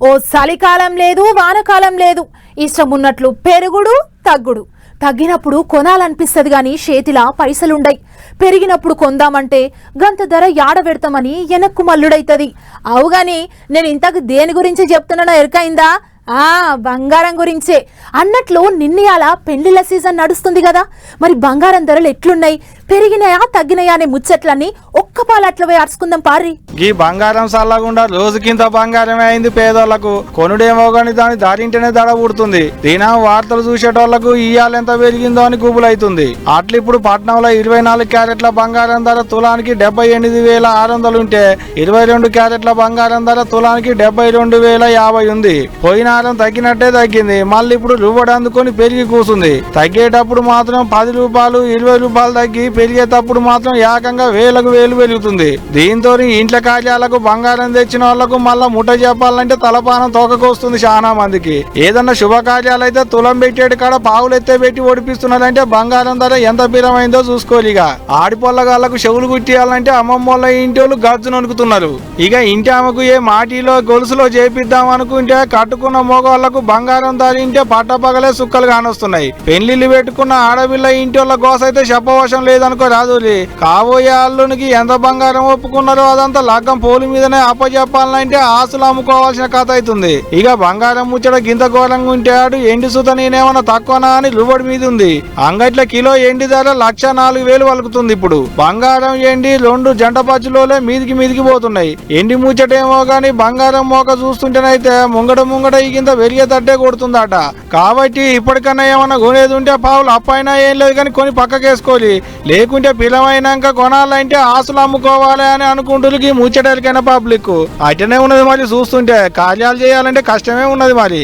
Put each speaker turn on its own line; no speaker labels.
ఓ చలికాలం లేదు వానకాలం లేదు, ఇష్టం ఉన్నట్లు పెరుగుడు తగ్గుడు. తగ్గినప్పుడు కొనాలనిపిస్తుంది గాని చేతిలా పైసలుండయి. పెరిగినప్పుడు కొందామంటే గంత ధర యాడ పెడతామని వెనక్కు మల్లుడైతది. అవుగాని నేను ఇంతకు దేని గురించి చెప్తున్నానో ఎరకైందా? బంగారం గురించే. అన్నట్లు నిన్నయాల పెళ్లిళ్ళ సీజన్ నడుస్తుంది కదా, మరి బంగారం ధరలు ఎట్లున్నాయి, పెరిగినాయా తగ్గినాయా అనే ముచ్చట్లన్నీ ఒక్క పాలట్లో పోయి అరుచుకుందాం పారి.
ఈ బంగారం సల్లగుండా రోజుకింత బంగారమే అయింది పేదోళ్లకు. కొనుడేమో గాని దాని దారింటేనే దడ పుడుతుంది. దినం వార్తలు చూసేటోళ్లకు ఇయ్యాలు ఎంత పెరిగిందో అని గుబులైతుంది. అట్లా ఇప్పుడు పట్నంలో 24 క్యారెట్ల బంగారం ధర తులానికి 78,600 ఉంటే 22 క్యారెట్ల బంగారం ధర తులానికి 72,050 ఉంది. పోయినారం తగ్గినట్టే తగ్గింది, మళ్ళీ ఇప్పుడు రూపాయి అందుకొని పెరిగి కూసుంది. తగ్గేటప్పుడు మాత్రం 10 రూపాయలు 20 రూపాయలు తగ్గి, పెరిగేటప్పుడు మాత్రం ఏకంగా వేలకు వేలు పెరుగుతుంది. దీంతో ఇంట్ల కార్యాలకు బంగారం తెచ్చిన వాళ్లకు మళ్ళా ముఠ చెప్పాలంటే తలపానం తోకకొస్తుంది. చాలా మందికి ఏదన్నా శుభకార్యాలు అయితే తులం పెట్టేటి కాడ పావులు ఎత్తే పెట్టి ఓడిపిస్తున్నారంటే బంగారం ధర ఎంత పిరమైందో చూసుకోలిగా. ఆడిపొల్లగాళ్లకు చెవులు కుట్టియాలంటే అమ్మమ్మోళ్ళ ఇంటి వాళ్ళు గజ్జు నొనుకుతున్నారు. ఇక ఇంటి ఆమెకు ఏ మాటిలో గొలుసులో చేపిద్దాం అనుకుంటే కట్టుకున్న మోగవాళ్లకు బంగారం ధరింటే పట్టపగలే సుక్కలు కానొస్తున్నాయి. పెళ్లిళ్ళు పెట్టుకున్న ఆడపిల్ల ఇంటి వాళ్ళ గోస అయితే చెప్పవశం లేదనుకో రాదురి. కాబోయే అల్లునికి ఎంత బంగారం ఒప్పుకున్నారో అదంతా లగ్గం పోలి మీదనే అప్పచెప్పాలంటే ఆస్తులు అమ్ముకోవాల్సిన కథ అవుతుంది. ఇక బంగారం ముచ్చట గింత ఘోరంగా ఉంటే ఆడు ఎండి సుత నేనేమన్నా తక్కువనా అని రుబడి మీద ఉంది. అంగట్ల కిలో ఎండి ధర 104,000 వలుకుతుంది. ఇప్పుడు బంగారం ఎండి 2 జంట పచ్చులోనే మీదికి పోతున్నాయి. ఎండి ముచ్చటేమో గాని బంగారం మోక చూస్తుంటేనైతే ముంగడ ఈ కింద పెరిగేటట్టే కొడుతుందట. కాబట్టి ఇప్పటికన్నా ఏమన్నా కొనేది ఉంటే పావులు అప్పైనా ఏం లేదు కానీ కొని పక్కకేసుకోవాలి. లేకుంటే పిలమైనాక కొనాలంటే ఆస్తులు అమ్ముకోవాలి అని అనుకుంటుకి ముచ్చటరికైనా పబ్లిక్ అటనే ఉన్నది. మరి చూస్తుంటే కార్యాలు చేయాలంటే కష్టమే ఉన్నది మరి.